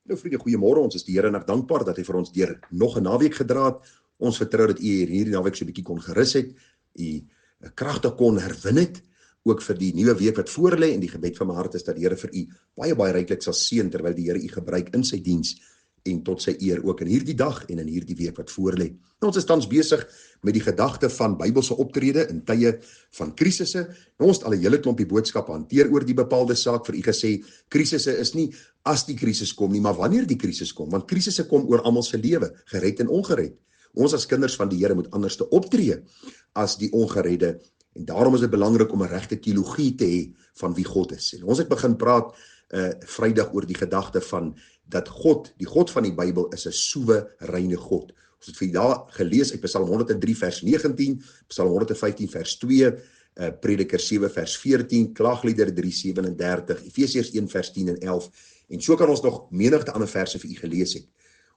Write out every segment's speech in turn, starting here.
Nou vriende, goeiemôre. Ons is die Here nog dankbaar dat hy vir ons deur nog 'n naweek gedra het. Ons vertrou dat u hierdie naweek so 'n bietjie kon gerus het, u kragtig kon herwin het, ook vir die nuwe week wat voorlê, en die gebed van my hart is dat die Here vir u baie ryklik sal seën terwyl die Here u gebruik in sy diens en tot sy eer ook in hierdie dag en in hierdie week wat voorlê. Nou, ons is tans besig met die gedagte van Bybelse optrede in tye van krisisse. Nou, ons het al 'n hele klompie boodskappe hanteer oor die bepaalde saak, vir u gesê, krisisse is nie as die krisis kom nie, maar wanneer die krisis kom, want krisisse kom oor almal se lewe, gered en ongered. Ons as kinders van die Here moet anders te optree as die ongeredde, en daarom is dit belangrik om 'n regte teologie te hê van wie God is. En ons het begin praat Vrydag oor die gedagte van dat God, die God van die Bybel, is 'n soewereine God. Ons het vir daar gelees uit Psalm 103 vers 19, Psalm 115 vers 2, Prediker 7 vers 14, Klaagliedere 3:37, Efesiërs 1 vers 10 en 11, en so kan ons nog menigte ander verse vir u gelees het.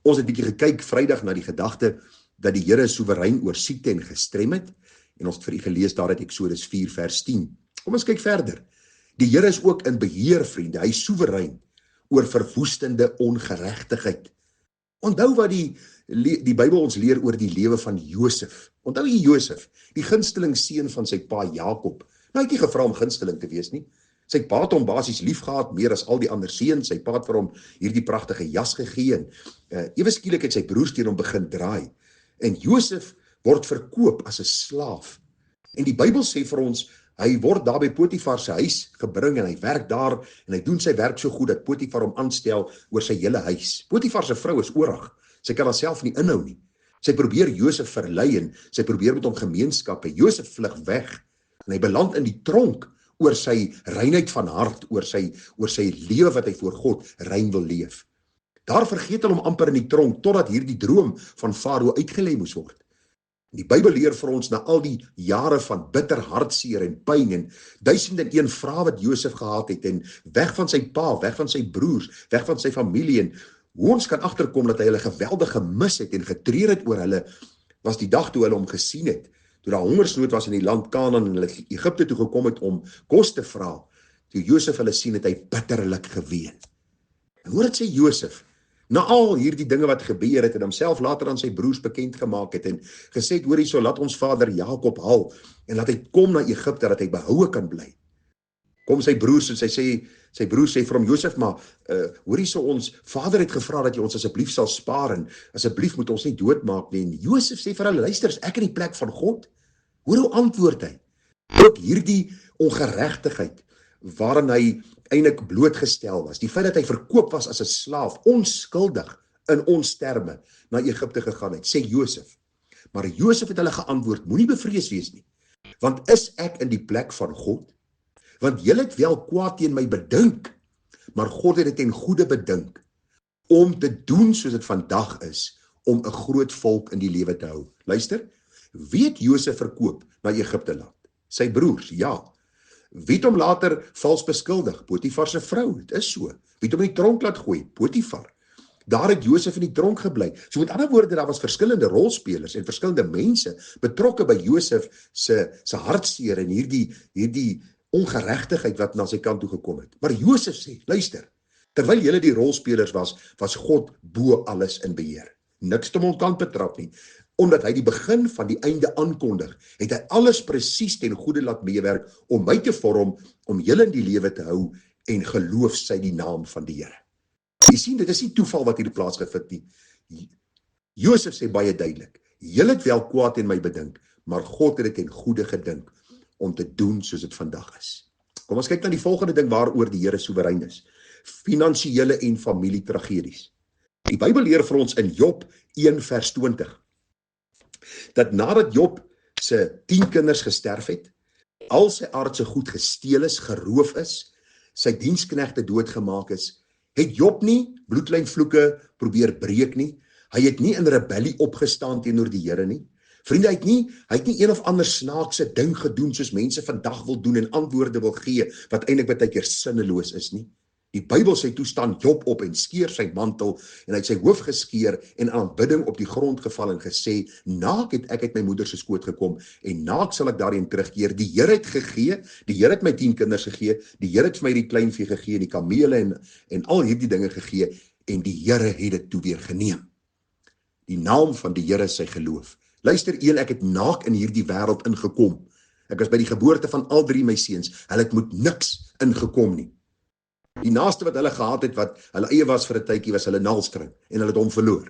Ons het bietjie gekyk Vrydag na die gedagte dat die Here soewerein oor siekte en gestrem het, en ons het vir u gelees daar uit Eksodus 4 vers 10. Kom ons kyk verder. Die Here is ook in beheer, vriende. Hy is soewerein oor verwoestende ongeregtigheid. Onthou wat die Bybel ons leer oor die lewe van Josef. Onthou jy Josef, die gunsteling seun van sy pa Jakob. Nou, hy het nie gevra om gunsteling te wees nie. Sy pa het hom basies lief gehad, meer as al die ander seuns. Sy pa het vir hom hierdie pragtige jas gegee, en ewe skielik het sy broers teen hom begin draai. En Josef word verkoop as 'n slaaf. En die Bybel sê vir ons, hy word daar by Potifar se huis gebring, en hy werk daar, en hy doen sy werk so goed dat Potifar hom aanstel oor sy hele huis. Potifar se vrou is oorig. Sy kan haarself nie inhou nie. Sy probeer Josef verlei, en sy probeer met hom gemeenskap hê. Josef vlug weg, en hy beland in die tronk oor sy reinheid van hart, oor sy lewe wat hy voor God rein wil leef. Daar vergeet hulle hom amper in die tronk, totdat hierdie droom van Farao uitgelê moes word. Die Bybel leer vir ons, na al die jare van bitter hartseer en pyn en 1001 vrae wat Josef gehad het, en weg van sy pa, weg van sy broers, weg van sy familie, en hoe ons kan agterkom dat hy hulle geweldig gemis het en getreur het oor hulle, was die dag toe hulle hom gesien het, toe daar hongersnood was in die land Kanaan, en hulle Egipte toe gekom het om kos te vra. Toe Josef hulle sien, het hy bitterlik geween. En hoor dit sê Josef, na al hierdie dinge wat gebeur het, en homself later aan sy broers bekend gemaak het, en gesê het, hoor hierso, laat ons vader Jakob haal, en laat hy kom na Egipte, dat hy behoue kan bly. Kom sy broers, en sy broers sê vir hom, Josef, maar hoor hierso, ons vader het gevra dat jy ons asseblief sal spaar, en asseblief moet ons nie doodmaak nie. En Josef sê vir hulle, luister, is ek in die plek van God? Hoor hoe antwoord hy? Ook hierdie ongeregtigheid, waarin hy eintlik blootgestel was, die feit dat hy verkoop was as 'n slaaf, onskuldig in ons terme, na Egipte gegaan het, sê Josef. Maar Josef het hulle geantwoord, moenie bevrees wees nie, want is ek in die plek van God? Want julle het wel kwaad teen my bedink, maar God het dit ten goeie bedink, om te doen soos dit vandag is, om 'n groot volk in die lewe te hou. Luister, wie het Josef verkoop na Egipte land? Sy broers, ja. Wie het hom later vals beskuldig? Potifar se vrou, dit is so. Wie het hom in die tronk laat gooi? Potifar. Daar het Josef in die tronk gebly. So met ander woorde, daar was verskillende rolspelers en verskillende mense betrokke by Josef se hartseer en hierdie ongeregtigheid wat na sy kant toe gekom het. Maar Josef sê, luister, terwyl julle die rolspelers was God bo alles in beheer. Niks te hom kan betrap nie. Omdat hy die begin van die einde aankondig, het hy alles presies ten goeie laat meewerk om my te vorm, om julle in die lewe te hou, en geloof sy die naam van die Here. Jy sien, dit is nie toeval wat hier plaasgevind nie. Josef sê baie duidelik, julle het wel kwaad in my bedink, maar God het dit ten goeie gedink, om te doen soos dit vandag is. Kom ons kyk na die volgende ding waaroor die Here soewerein is. Finansiële en familietragedies. Die Bybel leer vir ons in Job 1 vers 20, dat nadat Job se 10 kinders gesterf het, al sy aardse goed gesteel is, geroof is, sy diensknegte doodgemaak is, het Job nie bloedlynvloeke probeer breek nie, hy het nie in rebellie opgestaan teenoor die Here nie. Vriende, hy het nie een of ander snaakse ding gedoen, soos mense vandag wil doen en antwoorde wil gee, wat eintlik baie keer sinneloos is nie. Die Bybel sê toe staan Job op en skeer sy mantel en hy het sy hoof geskeer en aanbidding op die grond geval en gesê, naak het ek uit my moeder se skoot gekom en naak sal ek daarheen terugkeer. Die Here het gegee, die Here het my 10 kinders gegee, die Here het vir my die kleinvee gegee, die kamele en al hierdie dinge gegee en die Here het dit toe weer geneem. Die naam van die Here is sy geloof. Luister, ek het naak in hierdie wêreld ingekom. Ek was by die geboorte van al 3 my seuns. Hulle het met niks ingekom nie. Die naaste wat hulle gehad het, wat hulle eie was vir 'n tydjie, was hulle naalstring en hulle het hom verloor.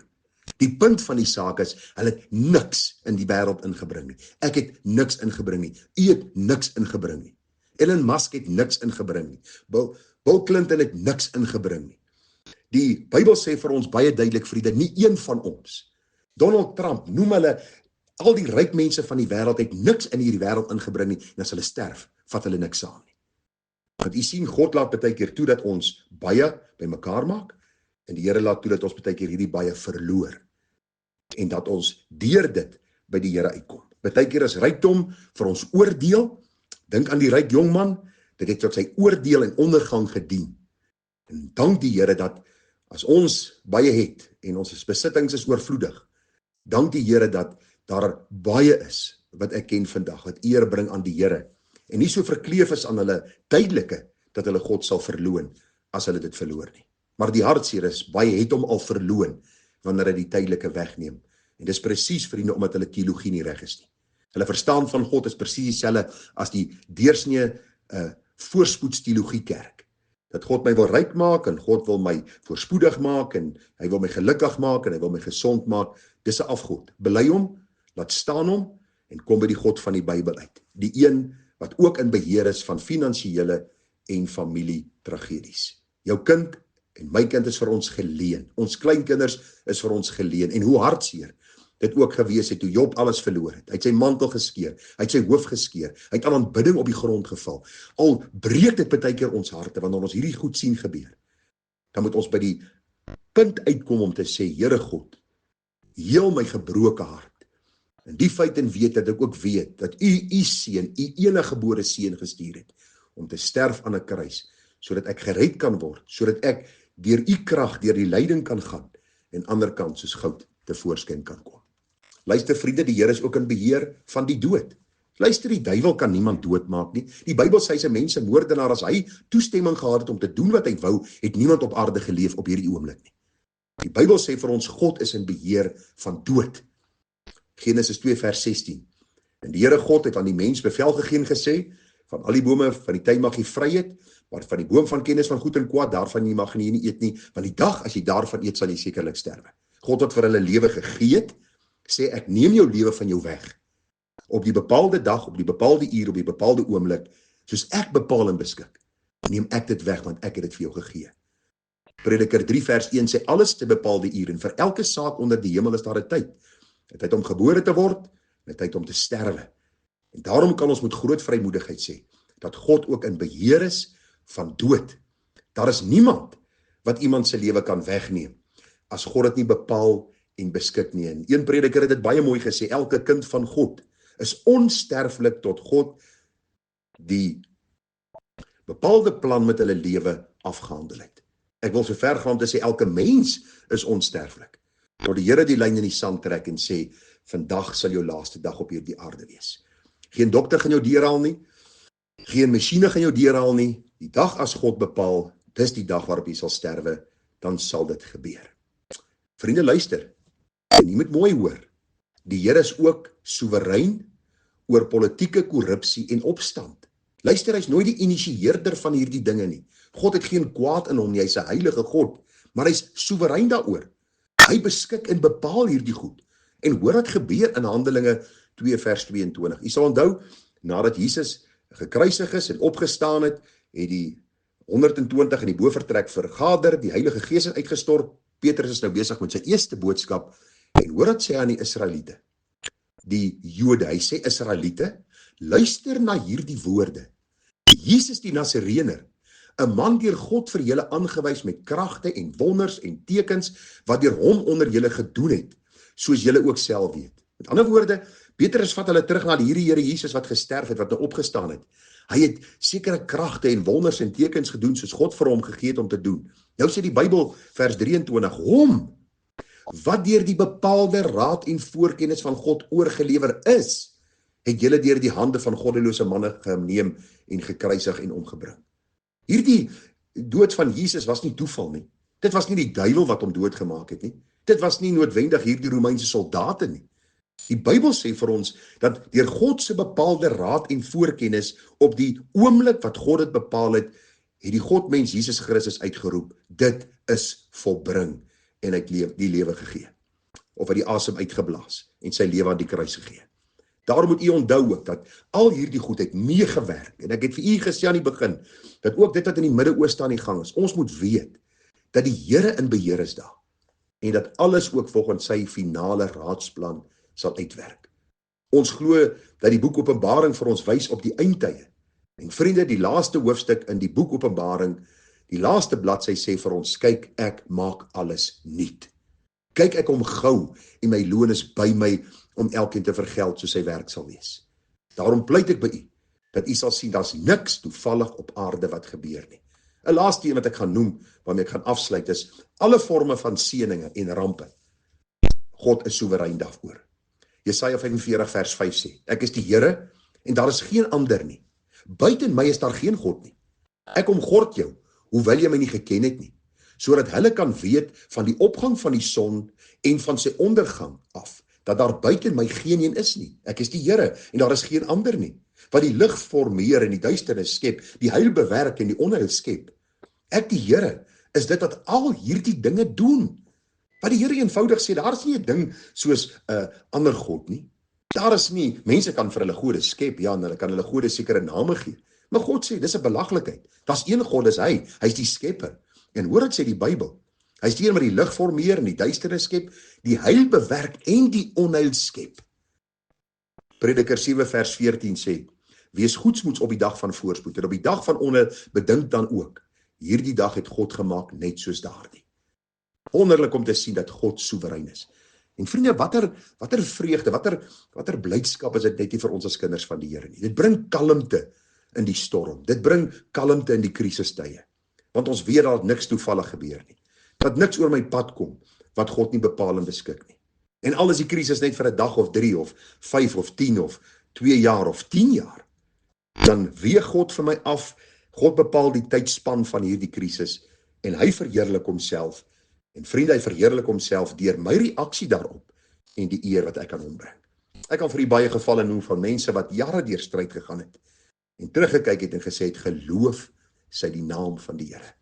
Die punt van die saak is, hulle het niks in die wêreld ingebring nie. Ek het niks ingebring nie. U het niks ingebring nie. Elon Musk het niks ingebring nie. Bill Clinton het niks ingebring nie. Die Bybel sê vir ons baie duidelik, vriende, nie een van ons. Donald Trump, noem hulle, al die ryk mense van die wêreld het niks in hierdie wêreld ingebring nie, en as hulle sterf, vat hulle niks saam nie. Want u sien, God laat baie keer toe dat ons baie bymekaar maak, en die Here laat toe dat ons baie keer hierdie baie verloor, en dat ons deur dit by die Here uitkom. Baie keer is rykdom vir ons oordeel. Dink aan die ryk jongman, dit het tot sy oordeel en ondergang gedien. En dank die Here dat as ons baie het en ons besittings is oorvloedig, dank die Here dat daar baie is wat ek ken vandag, wat eer bring aan die Here en nie so verkleef is aan hulle tydelike dat hulle God sal verloon as hulle dit verloor nie. Maar die hartseer is, baie het hom al verloon wanneer hy die tydelike wegneem. En dis presies, vriende, omdat hulle teologie nie reg is nie. Hulle verstaan van God is presies dieselfde as die deursnee voorspoedsteologie kerk. Dat God my wil ryk maak en God wil my voorspoedig maak en hy wil my gelukkig maak en hy wil my gesond maak. Dis 'n afgod. Bely hom, laat staan hom en kom by die God van die Bybel uit. Die een wat ook in beheer is van finansiële en familie tragedies. Jou kind en my kind is vir ons geleen. Ons kleinkinders is vir ons geleen. En hoe hartseer dit ook gewees het toe Job alles verloor het. Hy het sy mantel geskeer, hy het sy hoof geskeer, hy het aan aanbidding op die grond geval. Al breek dit baie keer ons harte wanneer ons hierdie goed sien gebeur. Dan moet ons by die punt uitkom om te sê, Here God, heel my gebroke hart. En die feit en weet dat ek ook weet dat u seun, u enige gebore seun gestuur het om te sterf aan 'n kruis, sodat ek gered kan word, sodat ek deur u krag, deur die lyding kan gaan en ander kant soos goud tevoorskyn kan kom. Luister vriende, die Here is ook in beheer van die dood. Luister, die duiwel kan niemand doodmaak nie. Die Bybel sê hy 'n mensemoordenaar, as hy toestemming gehad het om te doen wat hy wou, het niemand op aarde geleef op hierdie oomblik nie. Die Bybel sê vir ons, God is in beheer van dood. Genesis 2 vers 16. En die Here God het aan die mens bevel gegee en gesê, van al die bome van die tuin mag jy vry eet, maar van die boom van kennis van goed en kwaad, daarvan mag jy nie eet nie, want die dag as jy daarvan eet, sal jy sekerlik sterwe. God wat vir hulle lewe gegee het, sê ek neem jou lewe van jou weg. Op die bepaalde dag, op die bepaalde uur, op die bepaalde oomblik, soos ek bepaal en beskik, neem ek dit weg, want ek het dit vir jou gegee. Prediker 3 vers 1 sê, alles te bepaalde uur, en vir elke saak onder die hemel is daar 'n tyd. 'n Tyd om gebore te word, 'n tyd om te sterwe. En daarom kan ons met groot vrymoedigheid sê, dat God ook in beheer is van dood. Daar is niemand wat iemand se lewe kan wegneem, as God dit nie bepaal en beskik nie. En een prediker het dit baie mooi gesê, elke kind van God is onsterflik tot God die bepaalde plan met hulle lewe afgehandel het. Ek wil so ver gaan om te sê, elke mens is onsterflik. Tot die Here die lyn in die sand trek en sê, vandag sal jou laaste dag op hierdie aarde wees. Geen dokter gaan jou deurhaal nie, geen masjiene gaan jou deurhaal nie. Die dag as God bepaal, dis die dag waarop jy sal sterwe, dan sal dit gebeur. Vriende, luister, en jy moet mooi hoor, die Here is ook soewerein oor politieke korrupsie en opstand. Luister, hy is nooit die initieerder van hierdie dinge nie. God het geen kwaad in hom nie, hy is 'n heilige God, maar hy is soewerein daaroor. Hy beskik en bepaal hierdie goed. En hoor wat gebeur in Handelinge 2 vers 22. Jy sal onthou, nadat Jesus gekruisig is en opgestaan het, het die 120 in die bovertrek vergader, die Heilige Gees het uitgestort, Petrus is nou besig met sy eerste boodskap, en hoor wat sê hy aan die Israeliete, die Jode, hy sê Israeliete, luister na hierdie woorde, Jesus die Nasarener, 'n man deur God vir julle aangewys met kragte en wonders en tekens, wat deur hom onder julle gedoen het, soos julle ook self weet. Met ander woorde, Petrus vat hulle terug na hierdie Here Jesus wat gesterf het, wat nou opgestaan het. Hy het sekere kragte en wonders en tekens gedoen, soos God vir hom gegee het om te doen. Nou sê die Bybel, vers 23, hom, wat deur die bepaalde raad en voorkennis van God oorgelewer is, het julle deur die hande van goddelose manne geneem en gekruisig en omgebring. Hierdie dood van Jesus was nie toeval nie. Dit was nie die duiwel wat hom doodgemaak het nie. Dit was nie noodwendig hierdie Romeinse soldate nie. Die Bybel sê vir ons dat deur God se bepaalde raad en voorkennis op die oomblik wat God dit bepaal het, het die Godmens Jesus Christus uitgeroep, dit is volbring, en hy het die lewe gegee. Of hy die asem uitgeblaas en sy lewe aan die kruis gegee. Daarom moet u onthou ook dat al hierdie goed het meegewerk, en ek het vir u gesê aan die begin, dat ook dit wat in die Midde-Ooste aan die gang is, ons moet weet, dat die Here in beheer is daar, en dat alles ook volgens sy finale raadsplan sal uitwerk. Ons glo dat die boek Openbaring vir ons wys op die eindtye. En vriende, die laaste hoofstuk in die boek Openbaring, die laaste bladsy sê vir ons, kyk, ek maak alles nuut. Kyk, ek kom gou en my loon is by my om elkeen te vergeld soos sy werk sal wees. Daarom pleit ek by u, dat u sal sien, daar's niks toevallig op aarde wat gebeur nie. 'n Laaste een wat ek gaan noem, waarmee ek gaan afsluit, is alle forme van seëninge en rampe. God is soewerein daaroor. Jesaja 45 vers 5 sê, ek is die Here en daar is geen ander nie. Buiten my is daar geen God nie. Ek omgord jou, hoewel jy my nie geken het nie, sodat hulle kan weet van die opgang van die son en van sy ondergang af, dat daar buiten my geen een is nie. Ek is die Here en daar is geen ander nie, wat die lig formeer en die duisternis skep, die heil bewerk en die onheil skep. Ek die Here is dit wat al hierdie dinge doen. Wat die Here eenvoudig sê, daar is nie 'n ding soos 'n ander God nie. Daar is nie, mense kan vir hulle gode skep, ja, en hulle kan hulle gode sekere name gee. Maar God sê, dis 'n belaglikheid. Daar's een God, dis hy's die skepper. En hoor wat sê die Bybel? Hy's die een wat die lig formeer en die duisternis skep, die heil bewerk en die onheil skep. Prediker 7 vers 14 sê, wees goedsmoeds op die dag van voorspoed, en op die dag van onheil bedink dan ook, hierdie dag het God gemaak net soos daardie. Wonderlik om te sien dat God soewerein is. En vriende, watter vreugde, watter blydskap is dit net nie vir ons as kinders van die Here nie. Dit bring kalmte in die storm. Dit bring kalmte in die krisistye. Want ons weet dat niks toevallig gebeur nie. Dat niks oor my pad kom wat God nie bepaal en beskik nie. En al is die krisis net vir 'n dag of 3 of 5 of 10 of 2 jaar of 10 jaar, dan weeg God vir my af. God bepaal die tydspan van hierdie krisis en hy verheerlik homself. En vriende, hy verheerlik homself deur my reaksie daarop en die eer wat ek aan hom bring. Ek kan vir u baie gevalle noem van mense wat jare deur stryd gegaan het en teruggekyk het en gesê het, geloof sy die naam van die Here.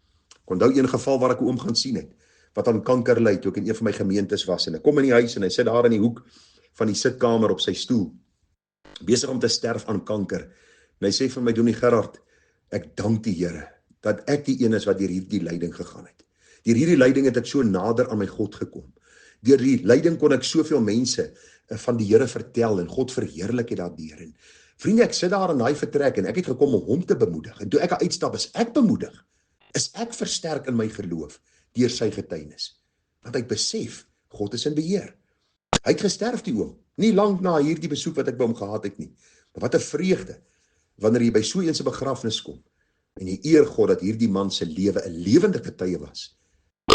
Ek onthou een geval waar ek 'n oom gaan sien het, wat aan kanker ly, toe ek in een van my gemeentes was, en ek kom in die huis en hy sit daar in die hoek van die sitkamer op sy stoel, besig om te sterf aan kanker, en hy sê vir my, Donie Gerard, ek dank die Here, dat ek die een is wat deur hierdie lyding gegaan het. Deur hierdie lyding het ek so nader aan my God gekom. Deur die lyding kon ek soveel mense van die Here vertel, en God verheerlik het daardeur. En vriende, ek sit daar in daai vertrek, en ek het gekom om hom te bemoedig, en toe ek uitstap, is ek bemoedig, is ek versterk in my geloof, deur sy getuienis, want hy besef, God is in beheer. Hy het gesterf die oom, nie lank na hierdie besoek wat ek by hom gehad het nie, maar wat 'n vreugde, wanneer jy by so een se begrafnis kom, en jy eer God dat hierdie man se lewe 'n lewende getuie was,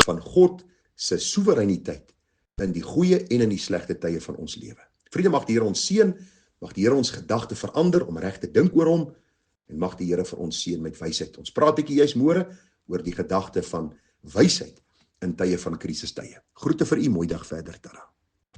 van God se soewereiniteit, in die goeie en in die slegte tye van ons lewe. Vriende, mag die Here ons seën, mag die Here ons gedagte verander, om reg te dink oor hom, en mag die Here vir ons seën met wysheid. Ons praat bietjie juis môre, oor die gedagte van wysheid, in tye van krisistye. Groete vir u, mooi dag verder, Tara.